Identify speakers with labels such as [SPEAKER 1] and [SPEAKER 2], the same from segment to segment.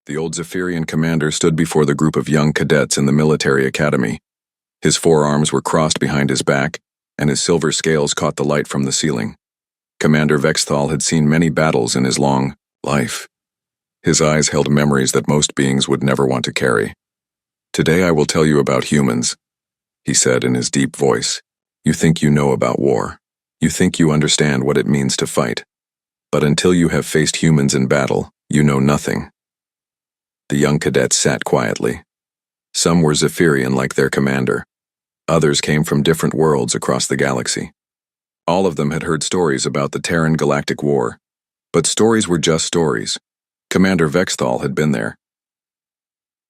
[SPEAKER 1] The old Zephyrian commander stood before the group of young cadets in the military academy. His forearms were crossed behind his back, and his silver scales caught the light from the ceiling. Commander Vexthal had seen many battles in his long life. His eyes held memories that most beings would never want to carry. "Today I will tell you about humans," he said in his deep voice. "You think you know about war. You think you understand what it means to fight. But until you have faced humans in battle, you know nothing." The young cadets sat quietly. Some were Zephyrian like their commander. Others came from different worlds across the galaxy. All of them had heard stories about the Terran Galactic War. But stories were just stories. Commander Vexthal had been there.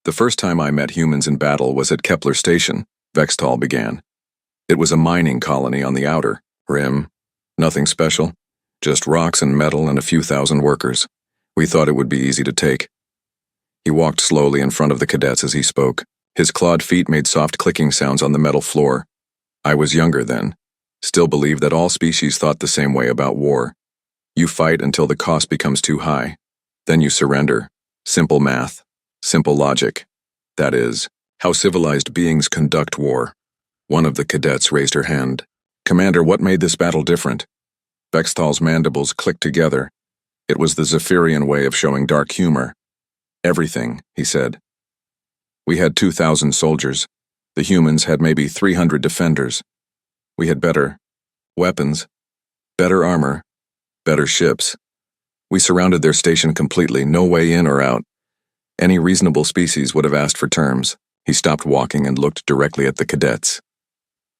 [SPEAKER 1] "The first time I met humans in battle was at Kepler Station," Vexthal began. "It was a mining colony on the outer rim. Nothing special. Just rocks and metal and a few thousand workers. We thought it would be easy to take." He walked slowly in front of the cadets as he spoke. His clawed feet made soft clicking sounds on the metal floor. "I was younger then. Still believed that all species thought the same way about war. You fight until the cost becomes too high. Then you surrender. Simple math. Simple logic. That is, how civilized beings conduct war." One of the cadets raised her hand. "Commander, what made this battle different?" Vexthal's mandibles clicked together. It was the Zephyrian way of showing dark humor. "Everything," he said. "We had 2,000 soldiers. The humans had maybe 300 defenders. We had better weapons, better armor, better ships. We surrounded their station completely, no way in or out. Any reasonable species would have asked for terms." He stopped walking and looked directly at the cadets.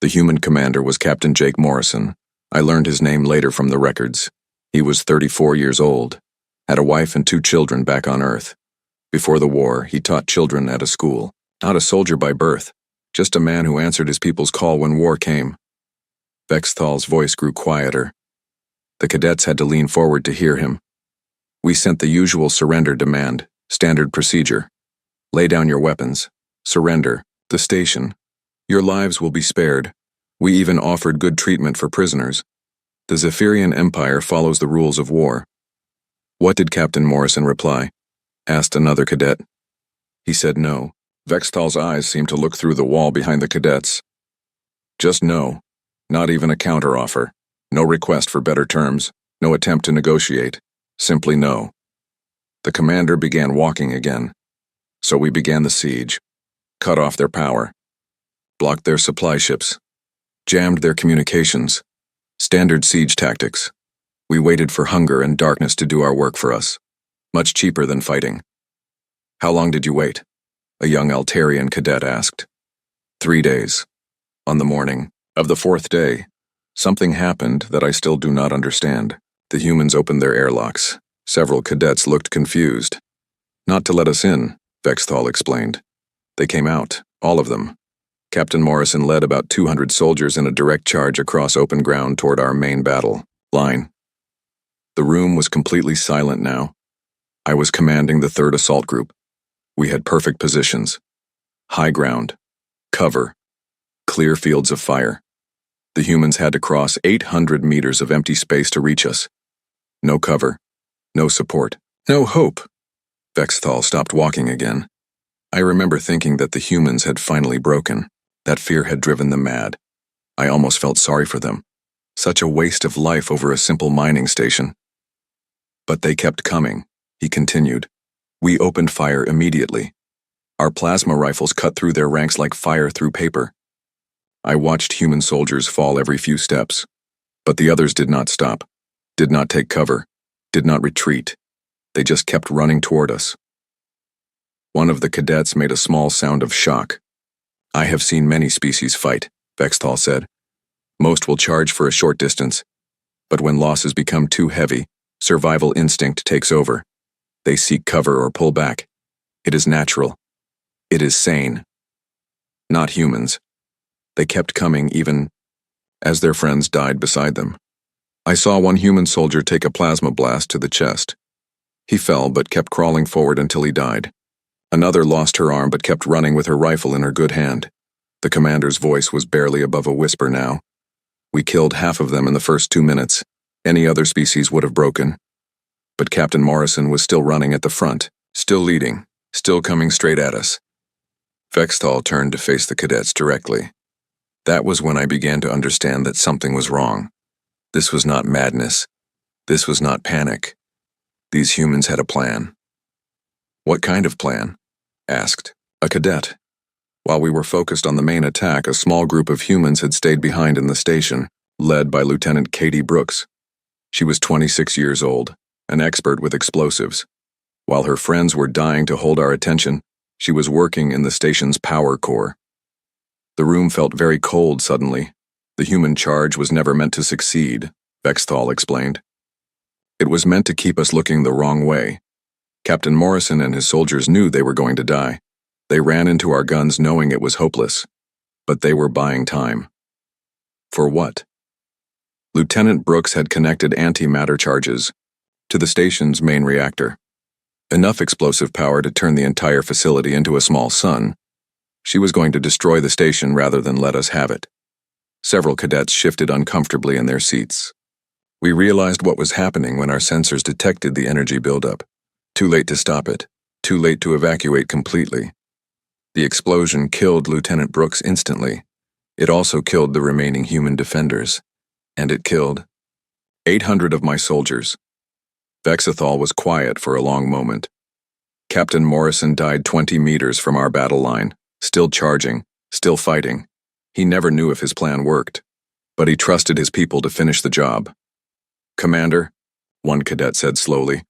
[SPEAKER 1] The human commander was Captain Jake Morrison. I learned his name later from the records. He was 34 years old, had a wife and 2 children back on Earth. Before the war, he taught children at a school. Not a soldier by birth, just a man who answered his people's call when war came. Vexthal's voice grew quieter. The cadets had to lean forward to hear him. "We sent the usual surrender demand, standard procedure. Lay down your weapons. Surrender. The station. Your lives will be spared. We even offered good treatment for prisoners. The Zephyrian Empire follows the rules of war." "What did Captain Morrison reply?" asked another cadet. He said no. Vexthal's eyes seemed to look through the wall behind the cadets. "Just no. Not even a counteroffer. No request for better terms. No attempt to negotiate. Simply no." The commander began walking again. "So we began the siege. Cut off their power. Blocked their supply ships. Jammed their communications. Standard siege tactics. We waited for hunger and darkness to do our work for us. Much cheaper than fighting." "How long did you wait?" a young Altarian cadet asked. 3 days. On the morning of the 4th day, something happened that I still do not understand. The humans opened their airlocks. Several cadets looked confused. "Not to let us in," Vexthal explained. "They came out, all of them." Captain Morrison led about 200 soldiers in a direct charge across open ground toward our main battle line. The room was completely silent now. I was commanding the 3rd Assault Group. We had perfect positions. High ground. Cover. Clear fields of fire. The humans had to cross 800 meters of empty space to reach us. No cover. No support. No hope. Vexthal stopped walking again. I remember thinking that the humans had finally broken. That fear had driven them mad. I almost felt sorry for them. Such a waste of life over a simple mining station. "But they kept coming," he continued. "We opened fire immediately. Our plasma rifles cut through their ranks like fire through paper. I watched human soldiers fall every few steps. But the others did not stop, did not take cover, did not retreat. They just kept running toward us." One of the cadets made a small sound of shock. "I have seen many species fight," Vexthal said. "Most will charge for a short distance. But when losses become too heavy, survival instinct takes over. They seek cover or pull back. It is natural. It is sane. Not humans. They kept coming even as their friends died beside them. I saw one human soldier take a plasma blast to the chest. He fell but kept crawling forward until he died. Another lost her arm but kept running with her rifle in her good hand. The commander's voice was barely above a whisper now. We killed half of them in the first 2 minutes. Any other species would have broken. But Captain Morrison was still running at the front, still leading, still coming straight at us. Vexthal turned to face the cadets directly. That was when I began to understand that something was wrong. This was not madness. This was not panic. These humans had a plan. What kind of plan? Asked a cadet. While we were focused on the main attack, a small group of humans had stayed behind in the station, led by Lieutenant Katie Brooks. She was 26 years old, an expert with explosives. While her friends were dying to hold our attention, she was working in the station's power core. The room felt very cold suddenly. The human charge was never meant to succeed, Vexthal explained. It was meant to keep us looking the wrong way. Captain Morrison and his soldiers knew they were going to die. They ran into our guns knowing it was hopeless. But they were buying time. For what? Lieutenant Brooks had connected antimatter charges to the station's main reactor. Enough explosive power to turn the entire facility into a small sun. She was going to destroy the station rather than let us have it. Several cadets shifted uncomfortably in their seats. We realized what was happening when our sensors detected the energy buildup. Too late to stop it. Too late to evacuate completely. The explosion killed Lieutenant Brooks instantly. It also killed the remaining human defenders. And it killed 800 of my soldiers. Vexthal was quiet for a long moment. Captain Morrison died 20 meters from our battle line, still charging, still fighting. He never knew if his plan worked, but he trusted his people to finish the job. Commander, one cadet said slowly,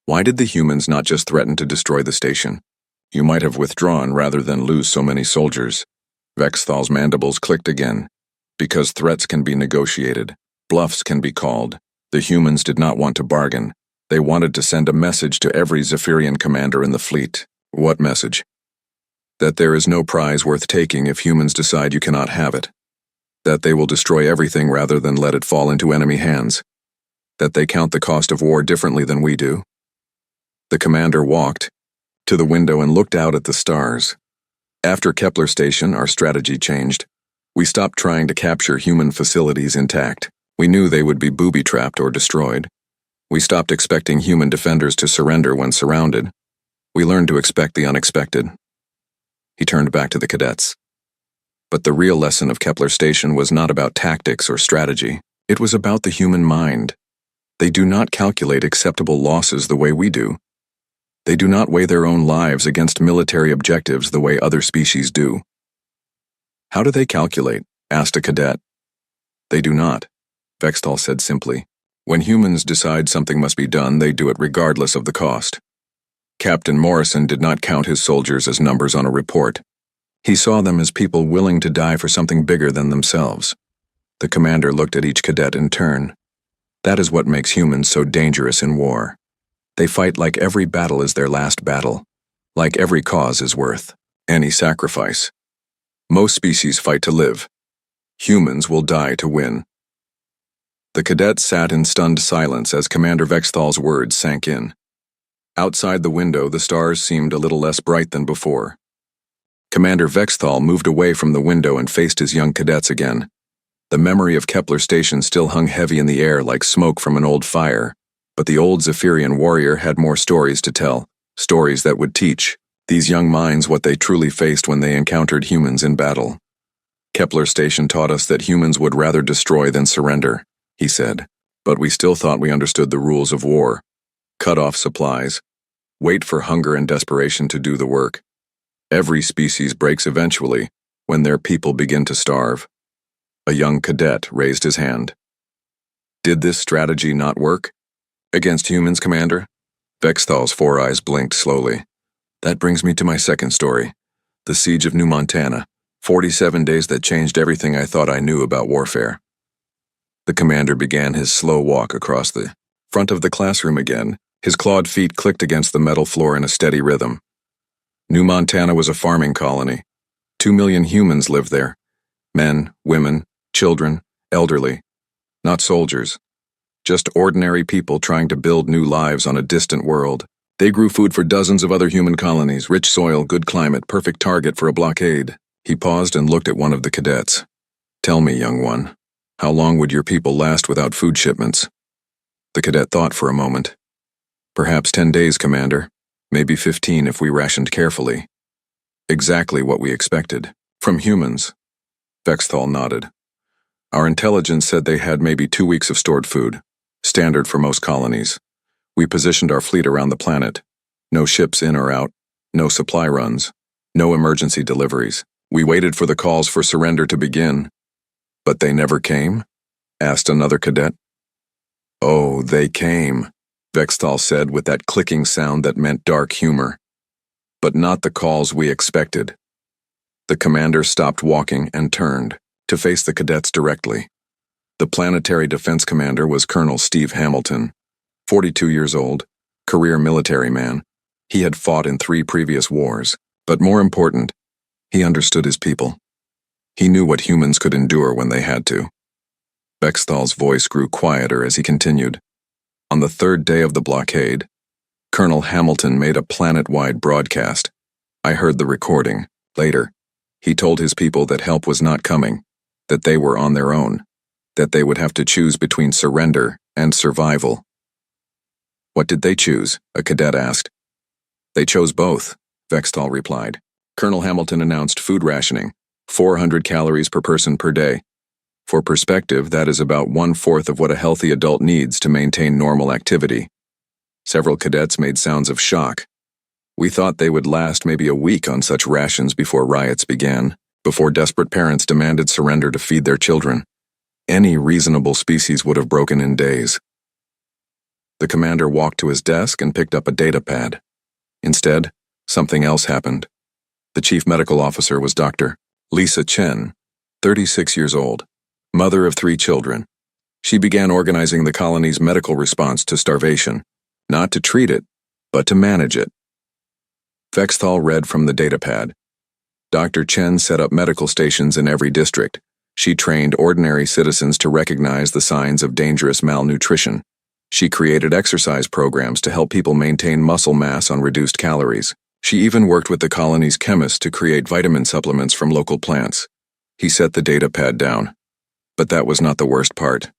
[SPEAKER 1] why did the humans not just threaten to destroy the station? You might have withdrawn rather than lose so many soldiers. Vexthal's mandibles clicked again. Because threats can be negotiated. Bluffs can be called. The humans did not want to bargain. They wanted to send a message to every Zephyrian commander in the fleet. What message? That there is no prize worth taking if humans decide you cannot have it. That they will destroy everything rather than let it fall into enemy hands. That they count the cost of war differently than we do. The commander walked to the window and looked out at the stars. After Kepler Station, our strategy changed. We stopped trying to capture human facilities intact. We knew they would be booby-trapped or destroyed. We stopped expecting human defenders to surrender when surrounded. We learned to expect the unexpected. He turned back to the cadets. But the real lesson of Kepler Station was not about tactics or strategy. It was about the human mind. They do not calculate acceptable losses the way we do. They do not weigh their own lives against military objectives the way other species do. How do they calculate? Asked a cadet. They do not, Vexthal said simply. When humans decide something must be done, they do it regardless of the cost. Captain Morrison did not count his soldiers as numbers on a report. He saw them as people willing to die for something bigger than themselves. The commander looked at each cadet in turn. That is what makes humans so dangerous in war. They fight like every battle is their last battle, like every cause is worth any sacrifice. Most species fight to live. Humans will die to win. The cadets sat in stunned silence as Commander Vexthal's words sank in. Outside the window, the stars seemed a little less bright than before. Commander Vexthal moved away from the window and faced his young cadets again. The memory of Kepler Station still hung heavy in the air like smoke from an old fire. But the old Zephyrian warrior had more stories to tell, stories that would teach these young minds what they truly faced when they encountered humans in battle. Kepler Station taught us that humans would rather destroy than surrender, he said, but we still thought we understood the rules of war. Cut off supplies. Wait for hunger and desperation to do the work. Every species breaks eventually when their people begin to starve. A young cadet raised his hand. Did this strategy not work? Against humans, Commander? Vexthal's 4 eyes blinked slowly. That brings me to my second story. The Siege of New Montana. 47 days that changed everything I thought I knew about warfare. The commander began his slow walk across the front of the classroom again. His clawed feet clicked against the metal floor in a steady rhythm. New Montana was a farming colony. 2 million humans lived there. Men, women, children, elderly. Not soldiers. Just ordinary people trying to build new lives on a distant world. They grew food for dozens of other human colonies, rich soil, good climate, perfect target for a blockade. He paused and looked at one of the cadets. Tell me, young one, how long would your people last without food shipments? The cadet thought for a moment. Perhaps 10 days, Commander. Maybe 15 if we rationed carefully. Exactly what we expected. From humans. Vexthal nodded. Our intelligence said they had maybe 2 weeks of stored food, standard for most colonies. We positioned our fleet around the planet. No ships in or out, no supply runs, no emergency deliveries. We waited for the calls for surrender to begin. But they never came? Asked another cadet. Oh, they came, Vexthal said with that clicking sound that meant dark humor. But not the calls we expected. The commander stopped walking and turned to face the cadets directly. The Planetary Defense Commander was Colonel Steve Hamilton, 42 years old, career military man. He had fought in 3 previous wars, but more important, he understood his people. He knew what humans could endure when they had to. Vexthal's voice grew quieter as he continued. On the 3rd day of the blockade, Colonel Hamilton made a planet-wide broadcast. I heard the recording. Later, he told his people that help was not coming, that they were on their own, that they would have to choose between surrender and survival. What did they choose? A cadet asked. They chose both, Vexthal replied. Colonel Hamilton announced food rationing, 400 calories per person per day. For perspective, that is about 1/4 of what a healthy adult needs to maintain normal activity. Several cadets made sounds of shock. We thought they would last maybe a week on such rations before riots began, before desperate parents demanded surrender to feed their children. Any reasonable species would have broken in days. The commander walked to his desk and picked up a data pad. Instead, something else happened. The chief medical officer was Dr. Lisa Chen, 36 years old, mother of 3 children. She began organizing the colony's medical response to starvation, not to treat it, but to manage it. Vexthal read from the datapad. Dr. Chen set up medical stations in every district. She trained ordinary citizens to recognize the signs of dangerous malnutrition. She created exercise programs to help people maintain muscle mass on reduced calories. She even worked with the colony's chemists to create vitamin supplements from local plants. He set the datapad down. But that was not the worst part.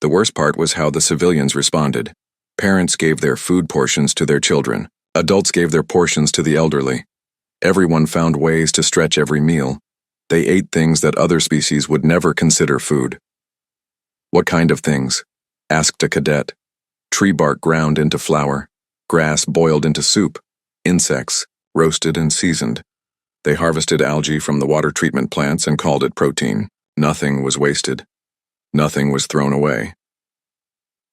[SPEAKER 1] The worst part was how the civilians responded. Parents gave their food portions to their children. Adults gave their portions to the elderly. Everyone found ways to stretch every meal. They ate things that other species would never consider food. What kind of things? Asked a cadet. Tree bark ground into flour, grass boiled into soup, insects, roasted and seasoned. They harvested algae from the water treatment plants and called it protein. Nothing was wasted. Nothing was thrown away.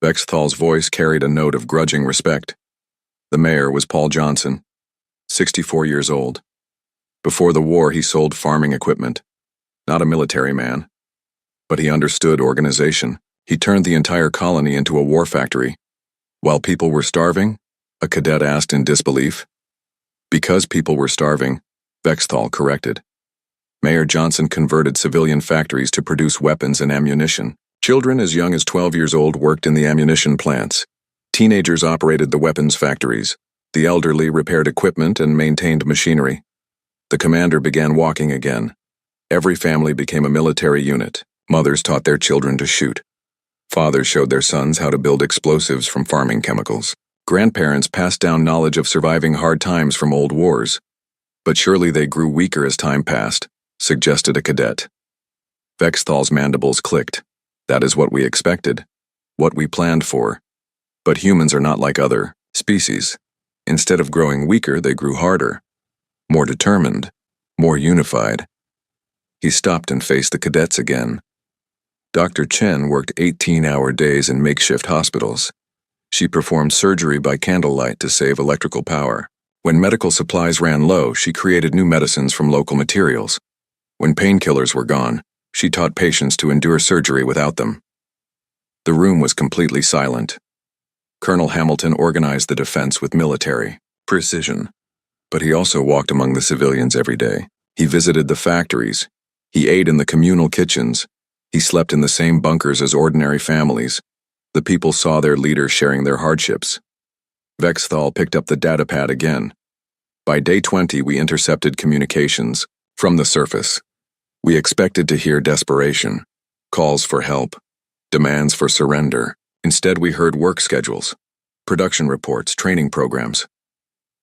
[SPEAKER 1] Vexthal's voice carried a note of grudging respect. The mayor was Paul Johnson, 64 years old. Before the war, he sold farming equipment. Not a military man, but he understood organization. He turned the entire colony into a war factory. While people were starving, a cadet asked in disbelief. Because people were starving, Vexthal corrected. Mayor Johnson converted civilian factories to produce weapons and ammunition. Children as young as 12 years old worked in the ammunition plants. Teenagers operated the weapons factories. The elderly repaired equipment and maintained machinery. The commander began walking again. Every family became a military unit. Mothers taught their children to shoot. Fathers showed their sons how to build explosives from farming chemicals. Grandparents passed down knowledge of surviving hard times from old wars. But surely they grew weaker as time passed, suggested a cadet. Vexthal's mandibles clicked. That is what we expected, what we planned for. But humans are not like other species. Instead of growing weaker, they grew harder, more determined, more unified. He stopped and faced the cadets again. Dr. Chen worked 18-hour days in makeshift hospitals. She performed surgery by candlelight to save electrical power. When medical supplies ran low, she created new medicines from local materials. When painkillers were gone, she taught patients to endure surgery without them. The room was completely silent. Colonel Hamilton organized the defense with military precision, but he also walked among the civilians every day. He visited the factories. He ate in the communal kitchens. He slept in the same bunkers as ordinary families. The people saw their leader sharing their hardships. Vexthal picked up the datapad again. By day 20, we intercepted communications from the surface. We expected to hear desperation, calls for help, demands for surrender. Instead, we heard work schedules, production reports, training programs.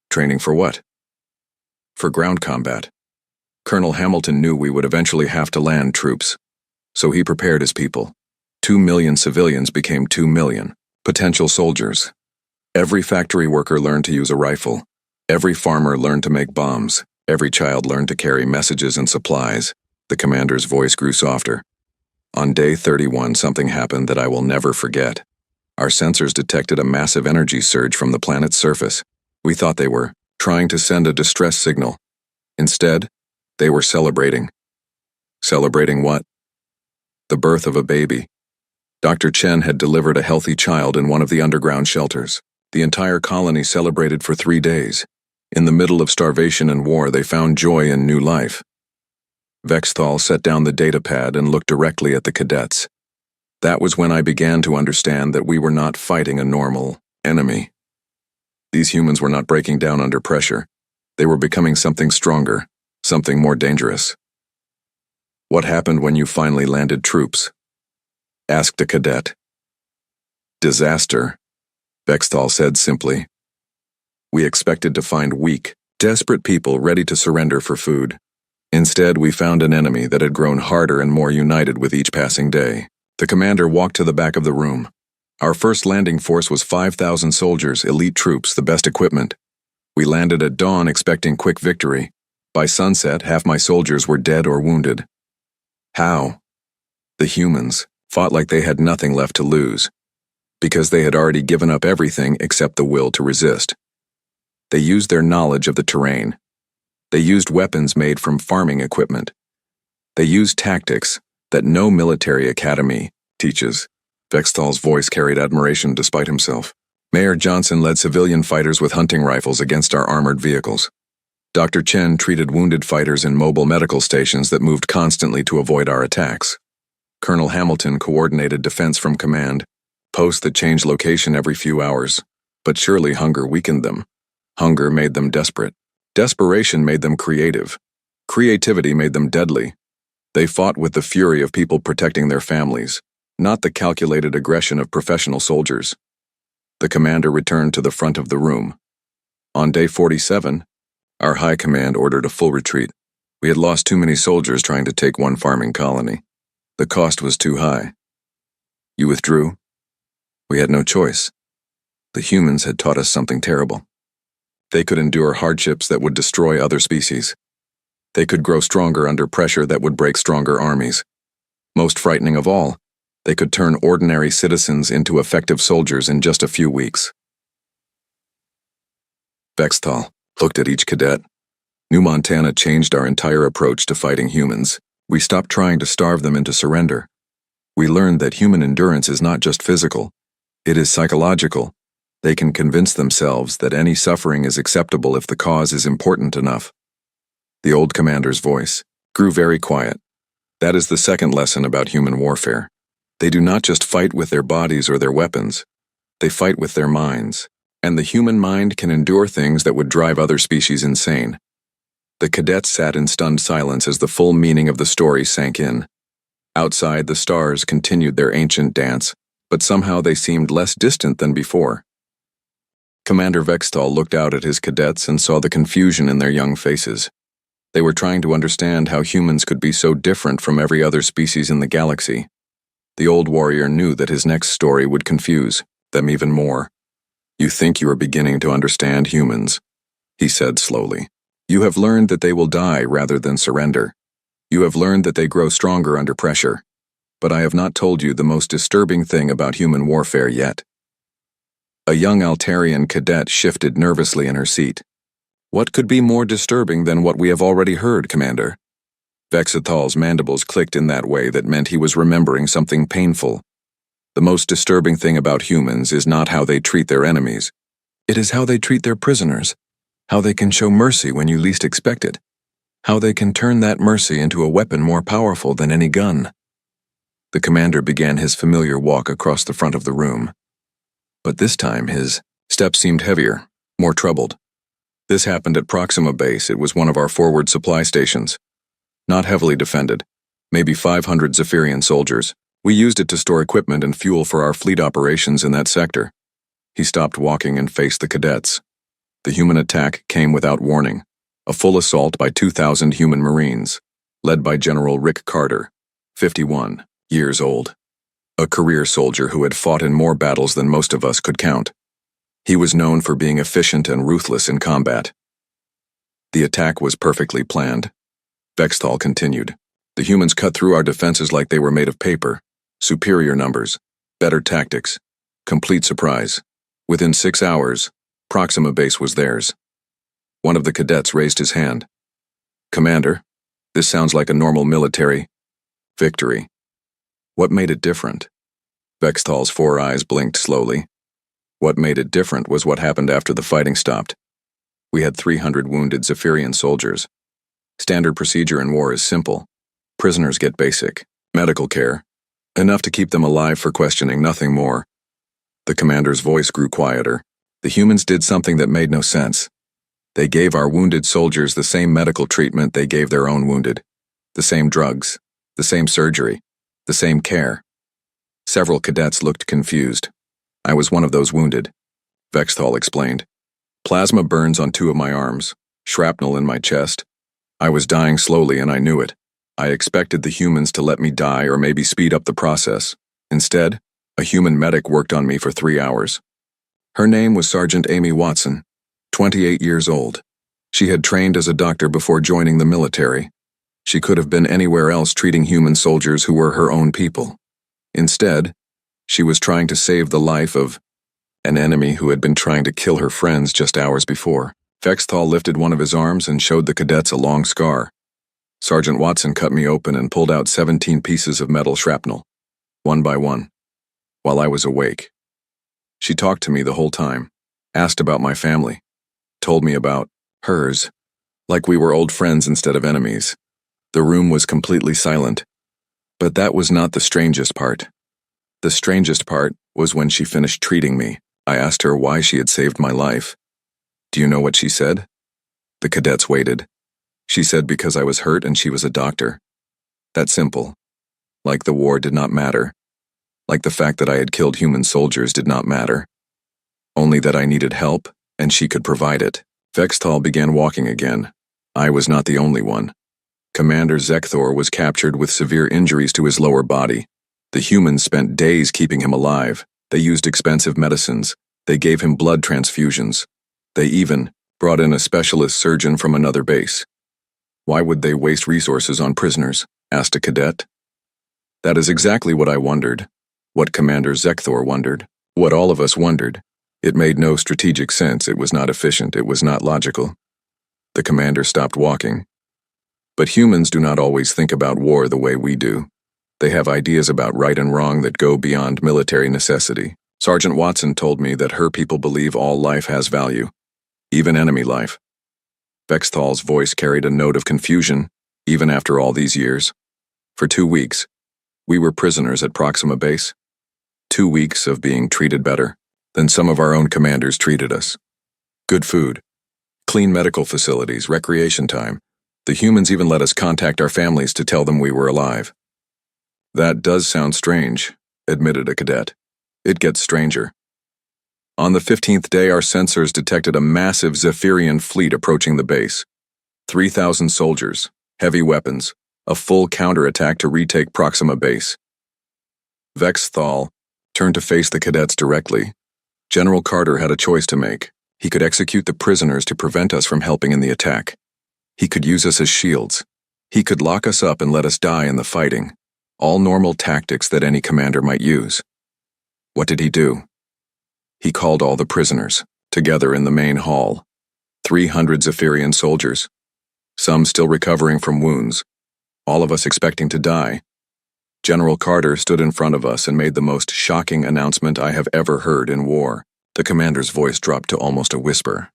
[SPEAKER 1] Training for what? For ground combat. Colonel Hamilton knew we would eventually have to land troops, so he prepared his people. 2 million civilians became 2 million potential soldiers. Every factory worker learned to use a rifle. Every farmer learned to make bombs. Every child learned to carry messages and supplies. The commander's voice grew softer. On day 31, something happened that I will never forget. Our sensors detected a massive energy surge from the planet's surface. We thought they were trying to send a distress signal. Instead, they were celebrating. Celebrating what? The birth of a baby. Dr. Chen had delivered a healthy child in one of the underground shelters. The entire colony celebrated for 3 days. In the middle of starvation and war, they found joy in new life. Vexthal set down the datapad and looked directly at the cadets. That was when I began to understand that we were not fighting a normal enemy. These humans were not breaking down under pressure. They were becoming something stronger, something more dangerous. What happened when you finally landed troops? Asked a cadet. Disaster, Vexthal said simply. We expected to find weak, desperate people ready to surrender for food. Instead, we found an enemy that had grown harder and more united with each passing day. The commander walked to the back of the room. Our first landing force was 5,000 soldiers, elite troops, the best equipment. We landed at dawn expecting quick victory. By sunset, half my soldiers were dead or wounded. How? The humans fought like they had nothing left to lose, because they had already given up everything except the will to resist. They used their knowledge of the terrain. They used weapons made from farming equipment. They used tactics that no military academy teaches. Vexthal's voice carried admiration despite himself. Mayor Johnson led civilian fighters with hunting rifles against our armored vehicles. Dr. Chen treated wounded fighters in mobile medical stations that moved constantly to avoid our attacks. Colonel Hamilton coordinated defense from command, posts that changed location every few hours. But surely hunger weakened them. Hunger made them desperate. Desperation made them creative. Creativity made them deadly. They fought with the fury of people protecting their families, not the calculated aggression of professional soldiers. The commander returned to the front of the room. On day 47, our high command ordered a full retreat. We had lost too many soldiers trying to take one farming colony. The cost was too high. You withdrew? We had no choice. The humans had taught us something terrible. They could endure hardships that would destroy other species. They could grow stronger under pressure that would break stronger armies. Most frightening of all, they could turn ordinary citizens into effective soldiers in just a few weeks. Vexthal looked at each cadet. New Montana changed our entire approach to fighting humans. We stopped trying to starve them into surrender. We learned that human endurance is not just physical, it is psychological. They can convince themselves that any suffering is acceptable if the cause is important enough. The old commander's voice grew very quiet. That is the second lesson about human warfare. They do not just fight with their bodies or their weapons. They fight with their minds. And the human mind can endure things that would drive other species insane. The cadets sat in stunned silence as the full meaning of the story sank in. Outside, the stars continued their ancient dance, but somehow they seemed less distant than before. Commander Vexthal looked out at his cadets and saw the confusion in their young faces. They were trying to understand how humans could be so different from every other species in the galaxy. The old warrior knew that his next story would confuse them even more. You think you are beginning to understand humans, he said slowly. You have learned that they will die rather than surrender. You have learned that they grow stronger under pressure. But I have not told you the most disturbing thing about human warfare yet. A young Altarian cadet shifted nervously in her seat. What could be more disturbing than what we have already heard, Commander? Vexthal's mandibles clicked in that way that meant he was remembering something painful. The most disturbing thing about humans is not how they treat their enemies. It is how they treat their prisoners. How they can show mercy when you least expect it. How they can turn that mercy into a weapon more powerful than any gun. The commander began his familiar walk across the front of the room. But this time his steps seemed heavier, more troubled. This happened at Proxima Base. It was one of our forward supply stations. Not heavily defended, maybe 500 Zephyrian soldiers. We used it to store equipment and fuel for our fleet operations in that sector. He stopped walking and faced the cadets. The human attack came without warning, a full assault by 2,000 human Marines, led by General Rick Carter, 51 years old, a career soldier who had fought in more battles than most of us could count. He was known for being efficient and ruthless in combat. The attack was perfectly planned. Vexthal continued. The humans cut through our defenses like they were made of paper. Superior numbers, better tactics, complete surprise. Within 6 hours, Proxima Base was theirs. One of the cadets raised his hand. Commander, this sounds like a normal military victory. What made it different? Vexthal's 4 eyes blinked slowly. What made it different was what happened after the fighting stopped. We had 300 wounded Zephyrian soldiers. Standard procedure in war is simple. Prisoners get basic medical care, enough to keep them alive for questioning, nothing more. The commander's voice grew quieter. The humans did something that made no sense. They gave our wounded soldiers the same medical treatment they gave their own wounded. The same drugs, the same surgery, the same care. Several cadets looked confused. I was one of those wounded, Vexthal explained. Plasma burns on 2 of my arms, shrapnel in my chest. I was dying slowly and I knew it. I expected the humans to let me die or maybe speed up the process. Instead, a human medic worked on me for 3 hours. Her name was Sergeant Amy Watson, 28 years old. She had trained as a doctor before joining the military. She could have been anywhere else treating human soldiers who were her own people. Instead, she was trying to save the life of an enemy who had been trying to kill her friends just hours before. Vexthal lifted one of his arms and showed the cadets a long scar. Sergeant Watson cut me open and pulled out 17 pieces of metal shrapnel, one by one, while I was awake. She talked to me the whole time, asked about my family, told me about hers, like we were old friends instead of enemies. The room was completely silent. But that was not the strangest part. The strangest part was when she finished treating me. I asked her why she had saved my life. Do you know what she said? The cadets waited. She said because I was hurt and she was a doctor. That simple. Like the war did not matter. Like the fact that I had killed human soldiers did not matter. Only that I needed help, and she could provide it. Vexthal began walking again. I was not the only one. Commander Zekthor was captured with severe injuries to his lower body. The humans spent days keeping him alive. They used expensive medicines. They gave him blood transfusions. They even brought in a specialist surgeon from another base. Why would they waste resources on prisoners? Asked a cadet. That is exactly what I wondered. What Commander Zekthor wondered. What all of us wondered. It made no strategic sense. It was not efficient. It was not logical. The commander stopped walking. But humans do not always think about war the way we do. They have ideas about right and wrong that go beyond military necessity. Sergeant Watson told me that her people believe all life has value, even enemy life. Vexthal's voice carried a note of confusion, even after all these years. For 2 weeks, we were prisoners at Proxima Base. 2 weeks of being treated better than some of our own commanders treated us. Good food, clean medical facilities, recreation time. The humans even let us contact our families to tell them we were alive. That does sound strange, admitted a cadet. It gets stranger. On the 15th day, our sensors detected a massive Zephyrian fleet approaching the base. 3,000 soldiers, heavy weapons, a full counterattack to retake Proxima Base. Vexthal turned to face the cadets directly. General Carter had a choice to make. He could execute the prisoners to prevent us from helping in the attack. He could use us as shields. He could lock us up and let us die in the fighting. All normal tactics that any commander might use. What did he do? He called all the prisoners, together in the main hall. 300 Zephyrian soldiers. Some still recovering from wounds. All of us expecting to die. General Carter stood in front of us and made the most shocking announcement I have ever heard in war. The commander's voice dropped to almost a whisper.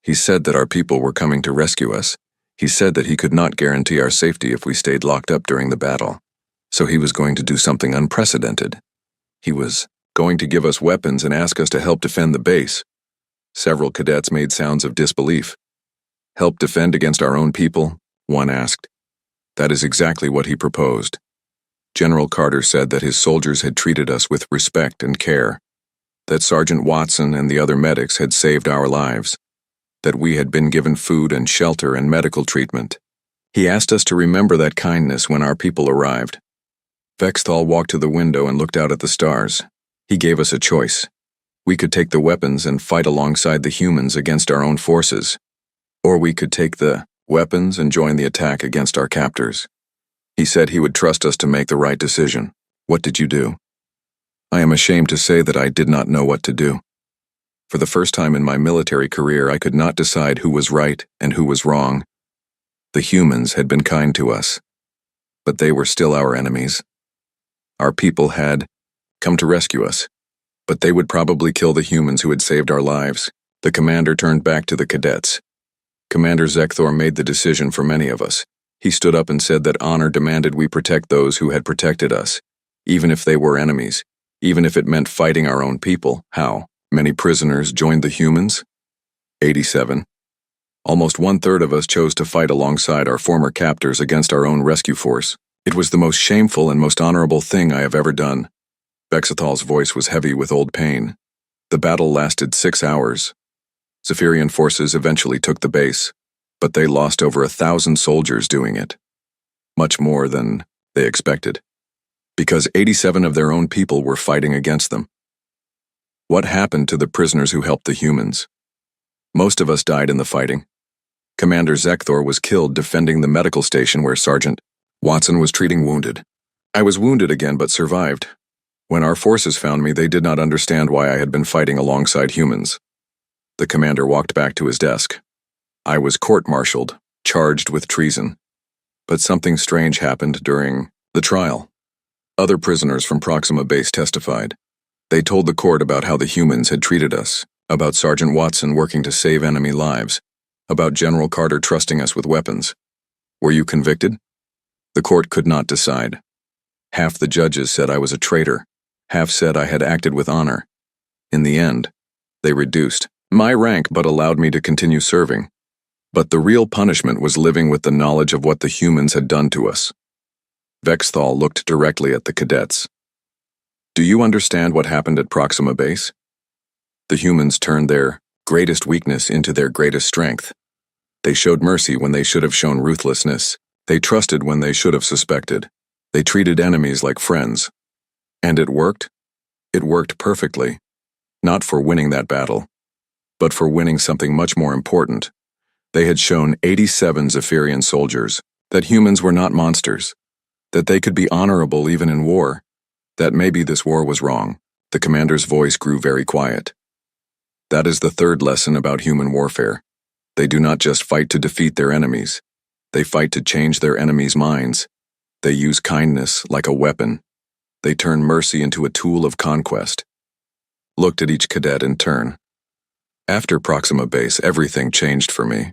[SPEAKER 1] He said that our people were coming to rescue us. He said that he could not guarantee our safety if we stayed locked up during the battle. So he was going to do something unprecedented. He was going to give us weapons and ask us to help defend the base. Several cadets made sounds of disbelief. Help defend against our own people? One asked. That is exactly what he proposed. General Carter said that his soldiers had treated us with respect and care, that Sergeant Watson and the other medics had saved our lives, that we had been given food and shelter and medical treatment. He asked us to remember that kindness when our people arrived. Vexthal walked to the window and looked out at the stars. He gave us a choice. We could take the weapons and fight alongside the humans against our own forces, or we could take the weapons and join the attack against our captors. He said he would trust us to make the right decision. What did you do? I am ashamed to say that I did not know what to do. For the first time in my military career, I could not decide who was right and who was wrong. The humans had been kind to us, but they were still our enemies. Our people had come to rescue us, but they would probably kill the humans who had saved our lives. The commander turned back to the cadets. Commander Zekthor made the decision for many of us. He stood up and said that honor demanded we protect those who had protected us, even if they were enemies, even if it meant fighting our own people. How many prisoners joined the humans? 87. Almost 1/3 of us chose to fight alongside our former captors against our own rescue force. It was the most shameful and most honorable thing I have ever done. Vexthal's voice was heavy with old pain. The battle lasted 6 hours. Zephyrian forces eventually took the base, but they lost over 1,000 soldiers doing it. Much more than they expected, because 87 of their own people were fighting against them. What happened to the prisoners who helped the humans? Most of us died in the fighting. Commander Zekthor was killed defending the medical station where Sergeant Watson was treating wounded. I was wounded again but survived. When our forces found me, they did not understand why I had been fighting alongside humans. The commander walked back to his desk. I was court-martialed, charged with treason. But something strange happened during the trial. Other prisoners from Proxima Base testified. They told the court about how the humans had treated us, about Sergeant Watson working to save enemy lives, about General Carter trusting us with weapons. Were you convicted? The court could not decide. Half the judges said I was a traitor. Half said I had acted with honor. In the end, they reduced my rank but allowed me to continue serving. But the real punishment was living with the knowledge of what the humans had done to us. Vexthal looked directly at the cadets. Do you understand what happened at Proxima Base? The humans turned their greatest weakness into their greatest strength. They showed mercy when they should have shown ruthlessness. They trusted when they should have suspected. They treated enemies like friends. And it worked? It worked perfectly. Not for winning that battle, but for winning something much more important. They had shown 87 Zephyrian soldiers that humans were not monsters, that they could be honorable even in war, that maybe this war was wrong. The commander's voice grew very quiet. That is the third lesson about human warfare. They do not just fight to defeat their enemies. They fight to change their enemies' minds. They use kindness like a weapon. They turn mercy into a tool of conquest. Looked at each cadet in turn. After Proxima Base, everything changed for me.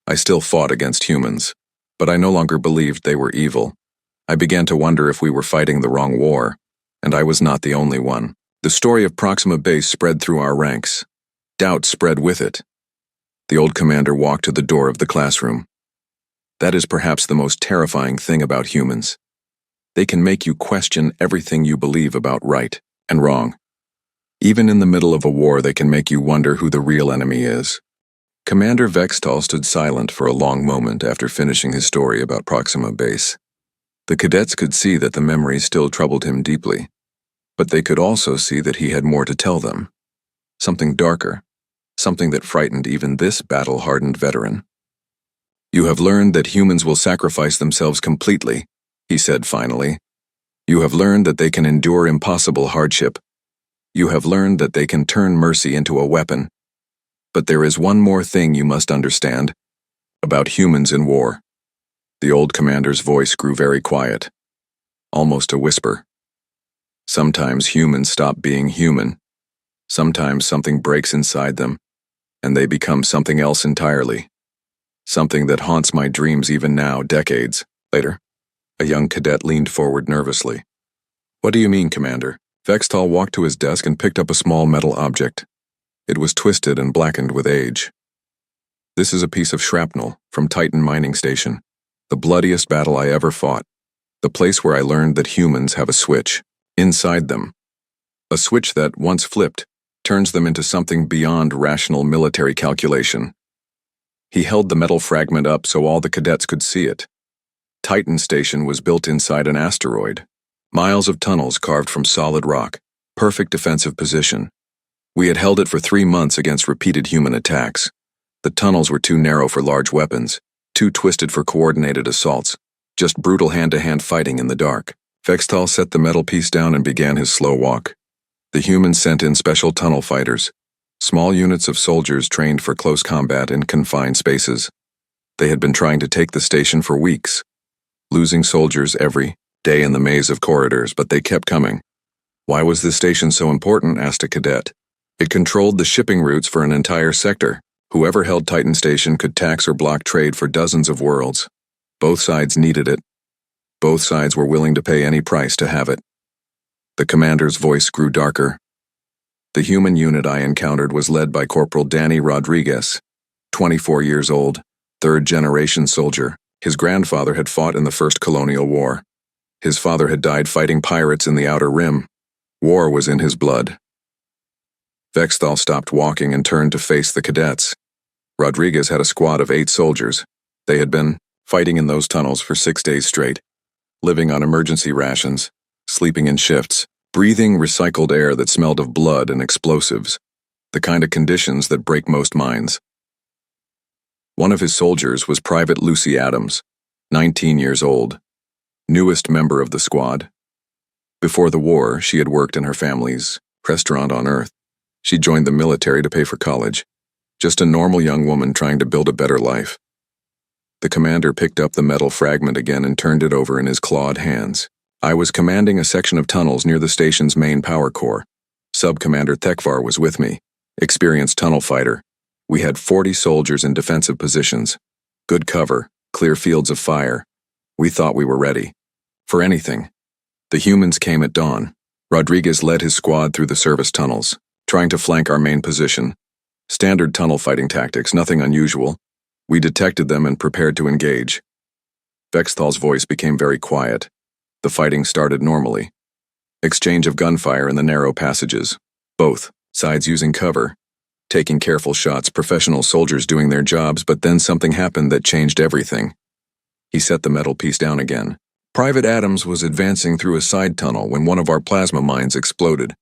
[SPEAKER 1] I still fought against humans, but I no longer believed they were evil. I began to wonder if we were fighting the wrong war, and I was not the only one. The story of Proxima Base spread through our ranks. Doubt spread with it. The old commander walked to the door of the classroom. That is perhaps the most terrifying thing about humans. They can make you question everything you believe about right and wrong. Even in the middle of a war, they can make you wonder who the real enemy is. Commander Vexthal stood silent for a long moment after finishing his story about Proxima Base. The cadets could see that the memories still troubled him deeply, but they could also see that he had more to tell them. Something darker, something that frightened even this battle-hardened veteran. You have learned that humans will sacrifice themselves completely, he said finally. You have learned that they can endure impossible hardship. You have learned that they can turn mercy into a weapon. But there is one more thing you must understand about humans in war. The old commander's voice grew very quiet, almost a whisper. Sometimes humans stop being human. Sometimes something breaks inside them, and they become something else entirely. Something that haunts my dreams even now, decades later. A young cadet leaned forward nervously. What do you mean, Commander? Vexthal walked to his desk and picked up a small metal object. It was twisted and blackened with age. This is a piece of shrapnel from Titan Mining Station, the bloodiest battle I ever fought, the place where I learned that humans have a switch inside them. A switch that, once flipped, turns them into something beyond rational military calculation. He held the metal fragment up so all the cadets could see it. Titan Station was built inside an asteroid. Miles of tunnels carved from solid rock. Perfect defensive position. We had held it for 3 months against repeated human attacks. The tunnels were too narrow for large weapons, too twisted for coordinated assaults, just brutal hand-to-hand fighting in the dark. Vexthal set the metal piece down and began his slow walk. The humans sent in special tunnel fighters, small units of soldiers trained for close combat in confined spaces. They had been trying to take the station for weeks, losing soldiers every day in the maze of corridors, but they kept coming. Why was this station so important? Asked a cadet. It controlled the shipping routes for an entire sector. Whoever held Titan Station could tax or block trade for dozens of worlds. Both sides needed it. Both sides were willing to pay any price to have it. The commander's voice grew darker. The human unit I encountered was led by Corporal Danny Rodriguez, 24 years old, third-generation soldier. His grandfather had fought in the First Colonial War. His father had died fighting pirates in the Outer Rim. War was in his blood. Vexthal stopped walking and turned to face the cadets. Rodriguez had a squad of 8 soldiers. They had been fighting in those tunnels for 6 days straight, living on emergency rations, sleeping in shifts, breathing recycled air that smelled of blood and explosives, the kind of conditions that break most minds. One of his soldiers was Private Lucy Adams, 19 years old, newest member of the squad. Before the war, she had worked in her family's restaurant on Earth. She joined the military to pay for college. Just a normal young woman trying to build a better life. The commander picked up the metal fragment again and turned it over in his clawed hands. I was commanding a section of tunnels near the station's main power core. Sub-Commander Thekvar was with me, experienced tunnel fighter. We had 40 soldiers in defensive positions. Good cover, clear fields of fire. We thought we were ready. For anything. The humans came at dawn. Rodriguez led his squad through the service tunnels, trying to flank our main position. Standard tunnel fighting tactics, nothing unusual. We detected them and prepared to engage. Vexthal's voice became very quiet. The fighting started normally. Exchange of gunfire in the narrow passages. Both sides using cover, taking careful shots, professional soldiers doing their jobs, but then something happened that changed everything. He set the metal piece down again. Private Adams was advancing through a side tunnel when one of our plasma mines exploded.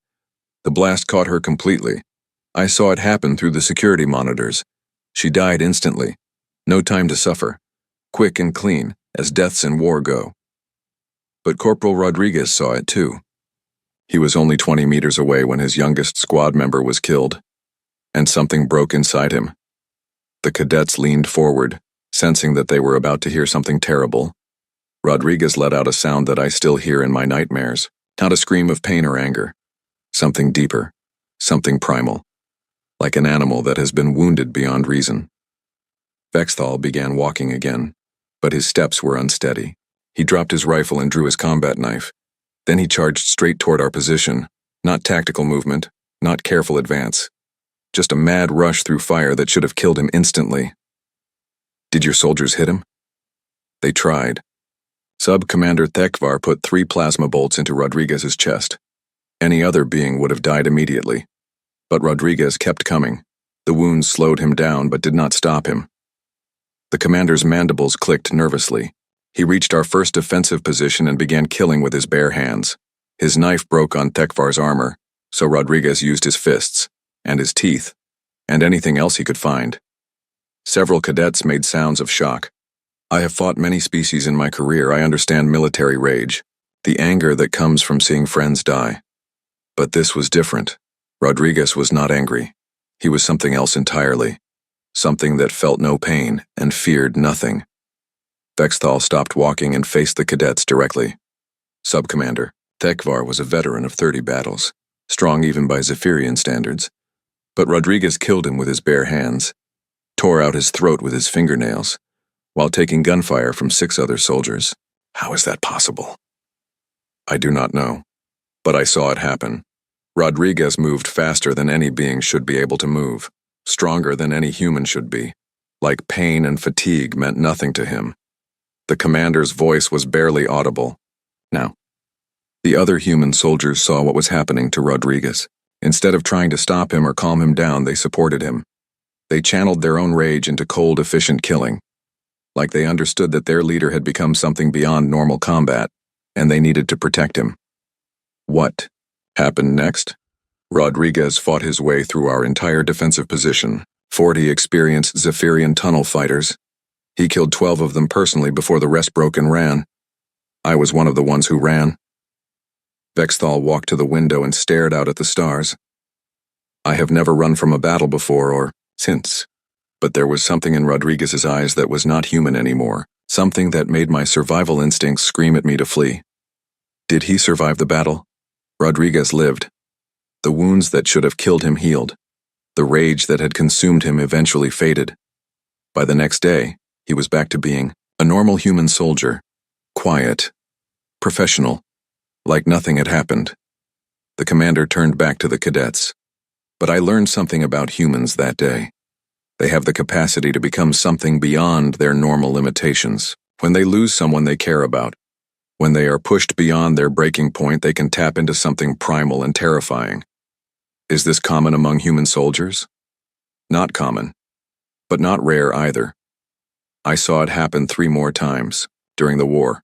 [SPEAKER 1] The blast caught her completely. I saw it happen through the security monitors. She died instantly. No time to suffer. Quick and clean, as deaths in war go. But Corporal Rodriguez saw it too. He was only 20 meters away when his youngest squad member was killed, and something broke inside him. The cadets leaned forward, sensing that they were about to hear something terrible. Rodriguez let out a sound that I still hear in my nightmares, not a scream of pain or anger. Something deeper, something primal, like an animal that has been wounded beyond reason. Vexthal began walking again, but his steps were unsteady. He dropped his rifle and drew his combat knife. Then he charged straight toward our position, not tactical movement, not careful advance. Just a mad rush through fire that should have killed him instantly. Did your soldiers hit him? They tried. Sub-Commander Thekvar put 3 plasma bolts into Rodriguez's chest. Any other being would have died immediately. But Rodriguez kept coming. The wounds slowed him down but did not stop him. The commander's mandibles clicked nervously. He reached our first defensive position and began killing with his bare hands. His knife broke on Thekvar's armor, so Rodriguez used his fists, and his teeth, and anything else he could find. Several cadets made sounds of shock. I have fought many species in my career. I understand military rage, the anger that comes from seeing friends die. But this was different. Rodriguez was not angry. He was something else entirely. Something that felt no pain and feared nothing. Vexthal stopped walking and faced the cadets directly. Sub-Commander, Thekvar was a veteran of 30 battles, strong even by Zephyrian standards. But Rodriguez killed him with his bare hands, tore out his throat with his fingernails, while taking gunfire from 6 other soldiers. How is that possible? I do not know, but I saw it happen. Rodriguez moved faster than any being should be able to move, stronger than any human should be. Like pain and fatigue meant nothing to him. The commander's voice was barely audible. Now, the other human soldiers saw what was happening to Rodriguez. Instead of trying to stop him or calm him down, they supported him. They channeled their own rage into cold, efficient killing, like they understood that their leader had become something beyond normal combat, and they needed to protect him. What happened next? Rodriguez fought his way through our entire defensive position. 40 experienced Zephyrian tunnel fighters. He killed 12 of them personally before the rest broke and ran. I was one of the ones who ran. Vexthal walked to the window and stared out at the stars. I have never run from a battle before or since, but there was something in Rodriguez's eyes that was not human anymore, something that made my survival instincts scream at me to flee. Did he survive the battle? Rodriguez lived. The wounds that should have killed him healed. The rage that had consumed him eventually faded. By the next day, he was back to being a normal human soldier, quiet, professional, like nothing had happened. The commander turned back to the cadets. But I learned something about humans that day. They have the capacity to become something beyond their normal limitations. When they lose someone they care about, when they are pushed beyond their breaking point, they can tap into something primal and terrifying. Is this common among human soldiers? Not common, but not rare either. I saw it happen 3 more times during the war,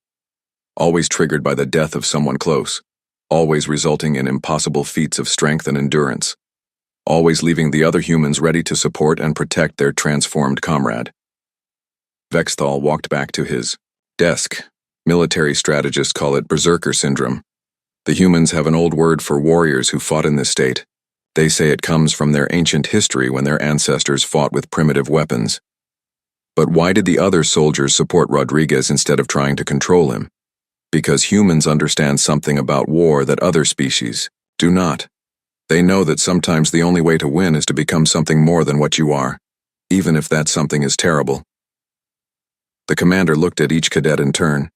[SPEAKER 1] always triggered by the death of someone close, always resulting in impossible feats of strength and endurance, always leaving the other humans ready to support and protect their transformed comrade. Vexthal walked back to his desk. Military strategists call it berserker syndrome. The humans have an old word for warriors who fought in this state. They say it comes from their ancient history when their ancestors fought with primitive weapons. But why did the other soldiers support Rodriguez instead of trying to control him? Because humans understand something about war that other species do not. They know that sometimes the only way to win is to become something more than what you are, even if that something is terrible. The commander looked at each cadet in turn.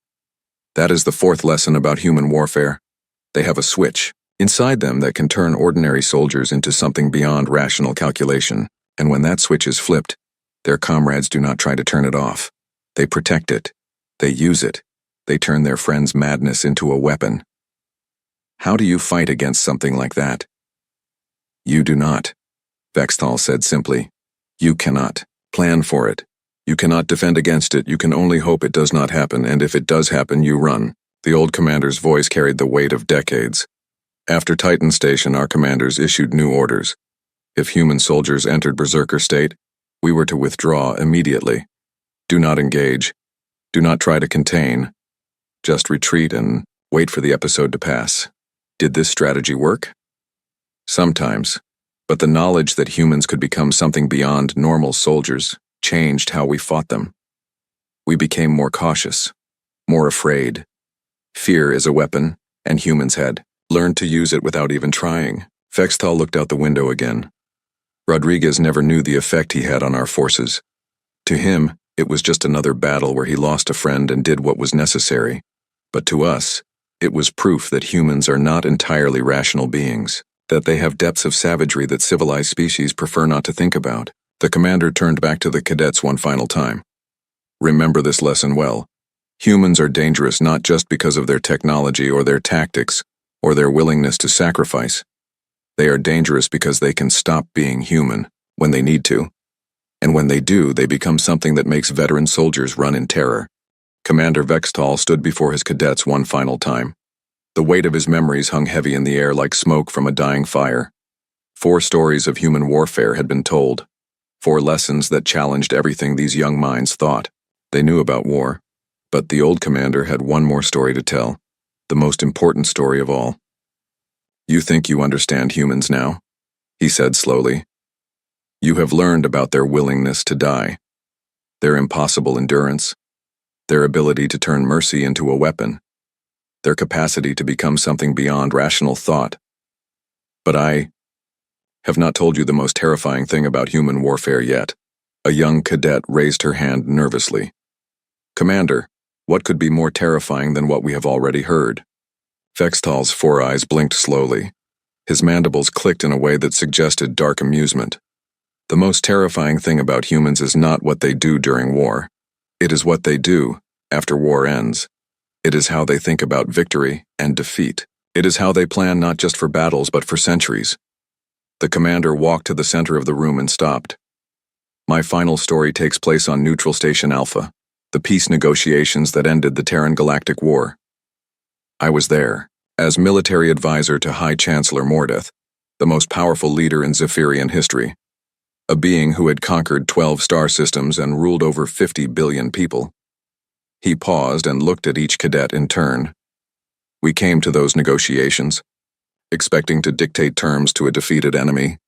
[SPEAKER 1] That is the 4th lesson about human warfare. They have a switch inside them that can turn ordinary soldiers into something beyond rational calculation, and when that switch is flipped, their comrades do not try to turn it off. They protect it. They use it. They turn their friends' madness into a weapon. How do you fight against something like that? You do not, Vexthal said simply. You cannot plan for it. You cannot defend against it. You can only hope it does not happen, and if it does happen, you run. The old commander's voice carried the weight of decades. After Titan Station, our commanders issued new orders. If human soldiers entered berserker state, we were to withdraw immediately. Do not engage. Do not try to contain. Just retreat and wait for the episode to pass. Did this strategy work? Sometimes, but the knowledge that humans could become something beyond normal soldiers changed how we fought them. We became more cautious, more afraid. Fear is a weapon, and humans had learned to use it without even trying. Vexthal looked out the window again. Rodriguez never knew the effect he had on our forces. To him, it was just another battle where he lost a friend and did what was necessary. But to us, it was proof that humans are not entirely rational beings, that they have depths of savagery that civilized species prefer not to think about. The commander turned back to the cadets one final time. Remember this lesson well. Humans are dangerous not just because of their technology or their tactics, or their willingness to sacrifice. They are dangerous because they can stop being human when they need to. And when they do, they become something that makes veteran soldiers run in terror. Commander Vexthal stood before his cadets one final time. The weight of his memories hung heavy in the air like smoke from a dying fire. 4 stories of human warfare had been told. 4 lessons that challenged everything these young minds thought. They knew about war, but the old commander had one more story to tell, the most important story of all. You think you understand humans now? He said slowly. You have learned about their willingness to die, their impossible endurance, their ability to turn mercy into a weapon, their capacity to become something beyond rational thought. But I have not told you the most terrifying thing about human warfare yet. A young cadet raised her hand nervously. Commander, what could be more terrifying than what we have already heard? Vexthal's 4 eyes blinked slowly. His mandibles clicked in a way that suggested dark amusement. The most terrifying thing about humans is not what they do during war. It is what they do after war ends. It is how they think about victory and defeat. It is how they plan not just for battles but for centuries. The commander walked to the center of the room and stopped. My final story takes place on Neutral Station Alpha, the peace negotiations that ended the Terran Galactic War. I was there, as military advisor to High Chancellor Mordeth, the most powerful leader in Zephyrian history, a being who had conquered 12 star systems and ruled over 50 billion people. He paused and looked at each cadet in turn. We came to those negotiations, expecting to dictate terms to a defeated enemy.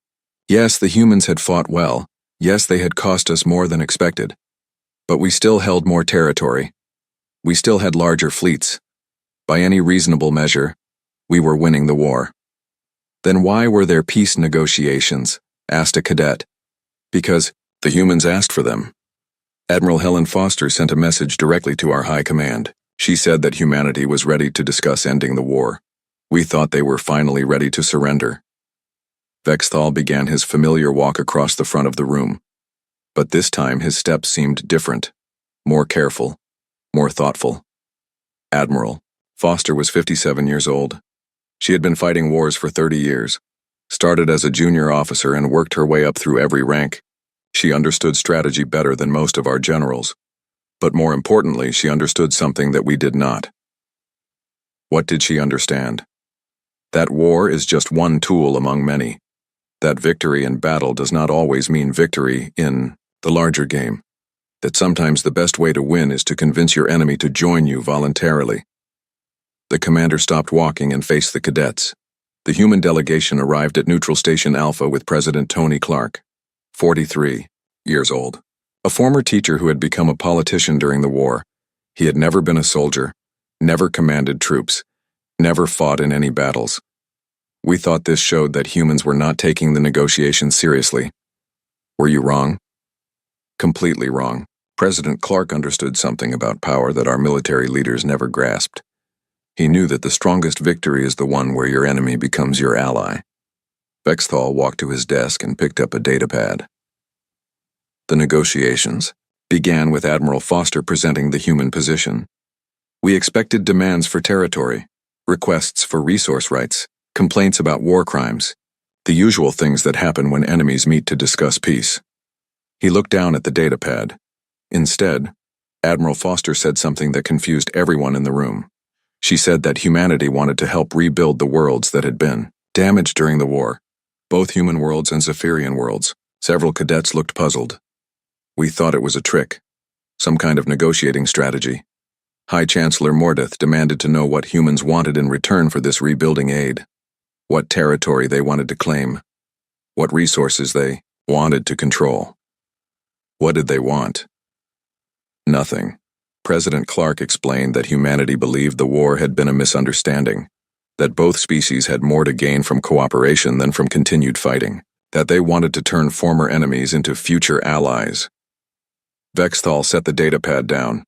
[SPEAKER 1] Yes, the humans had fought well. Yes, they had cost us more than expected. But we still held more territory. We still had larger fleets. By any reasonable measure, we were winning the war. Then why were there peace negotiations? Asked a cadet. Because the humans asked for them. Admiral Helen Foster sent a message directly to our high command. She said that humanity was ready to discuss ending the war. We thought they were finally ready to surrender. Vexthal began his familiar walk across the front of the room. But this time his steps seemed different, more careful, more thoughtful. Admiral Foster was 57 years old. She had been fighting wars for 30 years, started as a junior officer and worked her way up through every rank. She understood strategy better than most of our generals. But more importantly, she understood something that we did not. What did she understand? That war is just one tool among many. That victory in battle does not always mean victory in the larger game. That sometimes the best way to win is to convince your enemy to join you voluntarily. The commander stopped walking and faced the cadets. The human delegation arrived at Neutral Station Alpha with President Tony Clark, 43 years old. A former teacher who had become a politician during the war. He had never been a soldier, never commanded troops, never fought in any battles. We thought this showed that humans were not taking the negotiations seriously. Were you wrong? Completely wrong. President Clark understood something about power that our military leaders never grasped. He knew that the strongest victory is the one where your enemy becomes your ally. Vexthal walked to his desk and picked up a datapad. The negotiations began with Admiral Foster presenting the human position. We expected demands for territory, requests for resource rights, complaints about war crimes, the usual things that happen when enemies meet to discuss peace. He looked down at the datapad. Instead, Admiral Foster said something that confused everyone in the room. She said that humanity wanted to help rebuild the worlds that had been damaged during the war, both human worlds and Zephyrian worlds. Several cadets looked puzzled. We thought it was a trick, some kind of negotiating strategy. High Chancellor Mordeth demanded to know what humans wanted in return for this rebuilding aid, what territory they wanted to claim, what resources they wanted to control. What did they want? Nothing. President Clark explained that humanity believed the war had been a misunderstanding, that both species had more to gain from cooperation than from continued fighting, that they wanted to turn former enemies into future allies. Vexthal set the datapad down.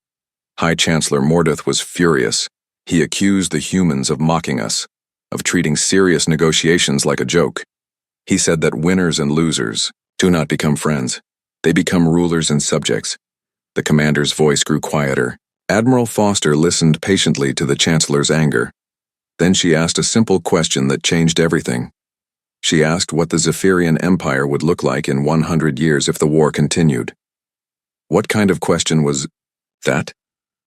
[SPEAKER 1] High Chancellor Mordeth was furious. He accused the humans of mocking us, of treating serious negotiations like a joke. He said that winners and losers do not become friends. They become rulers and subjects. The commander's voice grew quieter. Admiral Foster listened patiently to the Chancellor's anger. Then she asked a simple question that changed everything. She asked what the Zephyrian Empire would look like in 100 years if the war continued. What kind of question was that?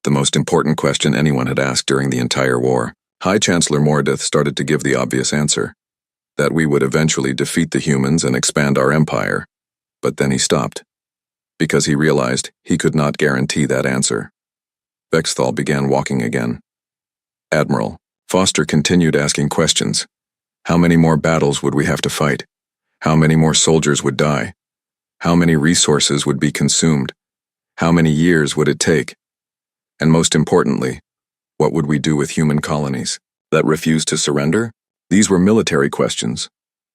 [SPEAKER 1] The most important question anyone had asked during the entire war. High Chancellor Mordeth started to give the obvious answer, that we would eventually defeat the humans and expand our empire. But then he stopped, because he realized he could not guarantee that answer. Vexthal began walking again. Admiral Foster continued asking questions. How many more battles would we have to fight? How many more soldiers would die? How many resources would be consumed? How many years would it take? And most importantly, what would we do with human colonies that refused to surrender? These were military questions,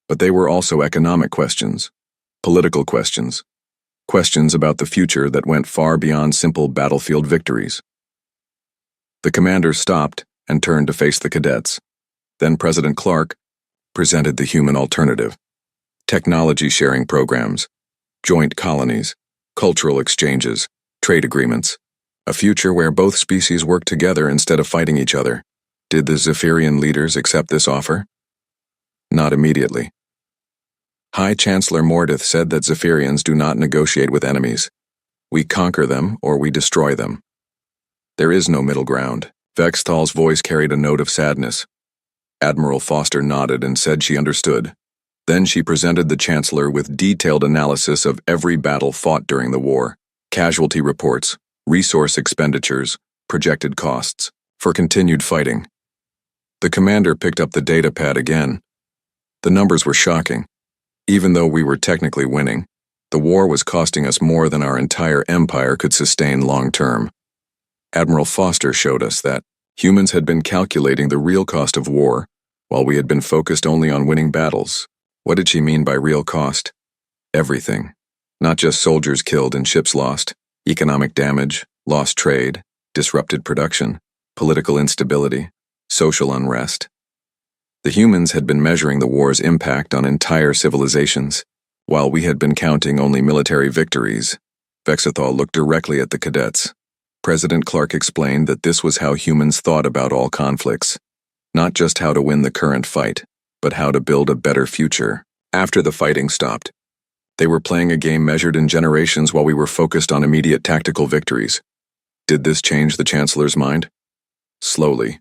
[SPEAKER 1] but they were also economic questions, political questions, questions about the future that went far beyond simple battlefield victories. The commander stopped and turned to face the cadets. Then President Clark presented the human alternative: technology sharing programs, joint colonies, cultural exchanges, trade agreements, a future where both species work together instead of fighting each other. Did the Zephyrian leaders accept this offer? Not immediately. High Chancellor Mordeth said that Zephyrians do not negotiate with enemies. We conquer them or we destroy them. There is no middle ground. Vexthal's voice carried a note of sadness. Admiral Foster nodded and said she understood. Then she presented the Chancellor with detailed analysis of every battle fought during the war, casualty reports, resource expenditures, projected costs, for continued fighting. The commander picked up the data pad again. The numbers were shocking. Even though we were technically winning, the war was costing us more than our entire empire could sustain long-term. Admiral Foster showed us that humans had been calculating the real cost of war, while we had been focused only on winning battles. What did she mean by real cost? Everything. Not just soldiers killed and ships lost, economic damage, lost trade, disrupted production, political instability, social unrest. The humans had been measuring the war's impact on entire civilizations, while we had been counting only military victories. Vexthal looked directly at the cadets. President Clark explained that this was how humans thought about all conflicts. Not just how to win the current fight, but how to build a better future. After the fighting stopped, they were playing a game measured in generations while we were focused on immediate tactical victories. Did this change the Chancellor's mind? Slowly.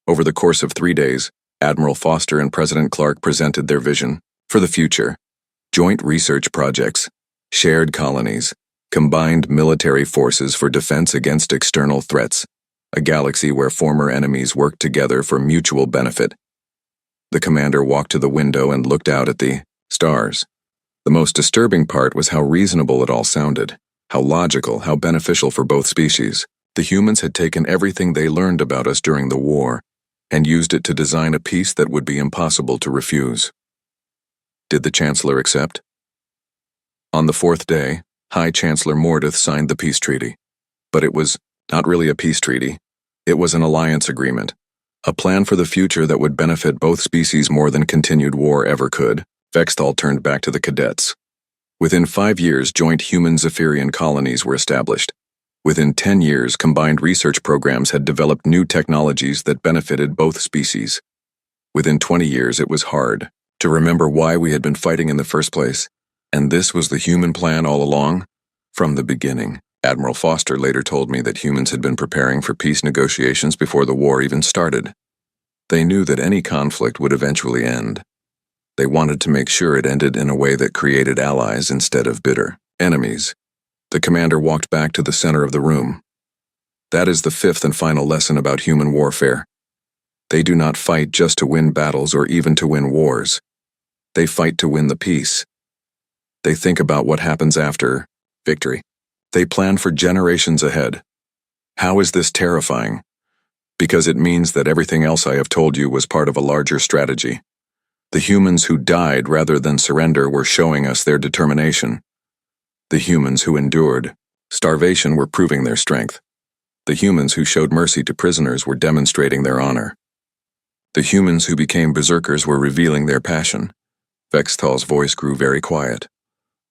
[SPEAKER 1] Over the course of 3 days, Admiral Foster and President Clark presented their vision for the future. Joint research projects, shared colonies, combined military forces for defense against external threats, a galaxy where former enemies worked together for mutual benefit. The commander walked to the window and looked out at the stars. The most disturbing part was how reasonable it all sounded, how logical, how beneficial for both species. The humans had taken everything they learned about us during the war and used it to design a peace that would be impossible to refuse. Did the Chancellor accept? On the 4th day, High Chancellor Mordeth signed the peace treaty. But it was not really a peace treaty. It was an alliance agreement, a plan for the future that would benefit both species more than continued war ever could. Vexthal turned back to the cadets. Within 5 years, joint human Zephyrian colonies were established. Within 10 years, combined research programs had developed new technologies that benefited both species. Within 20 years, it was hard to remember why we had been fighting in the first place. And this was the human plan all along? From the beginning. Admiral Foster later told me that humans had been preparing for peace negotiations before the war even started. They knew that any conflict would eventually end. They wanted to make sure it ended in a way that created allies instead of bitter enemies. The commander walked back to the center of the room. That is the 5th and final lesson about human warfare. They do not fight just to win battles or even to win wars. They fight to win the peace. They think about what happens after victory. They plan for generations ahead. How is this terrifying? Because it means that everything else I have told you was part of a larger strategy. The humans who died rather than surrender were showing us their determination. The humans who endured starvation were proving their strength. The humans who showed mercy to prisoners were demonstrating their honor. The humans who became berserkers were revealing their passion. Vexthal's voice grew very quiet.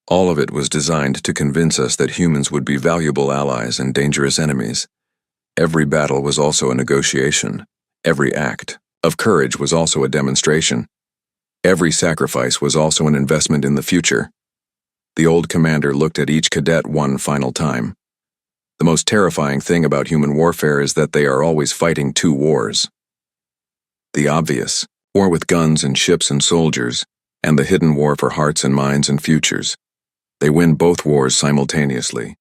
[SPEAKER 1] All of it was designed to convince us that humans would be valuable allies and dangerous enemies. Every battle was also a negotiation. Every act of courage was also a demonstration. Every sacrifice was also an investment in the future. The old commander looked at each cadet one final time. The most terrifying thing about human warfare is that they are always fighting 2 wars. The obvious, war with guns and ships and soldiers, and the hidden war for hearts and minds and futures. They win both wars simultaneously.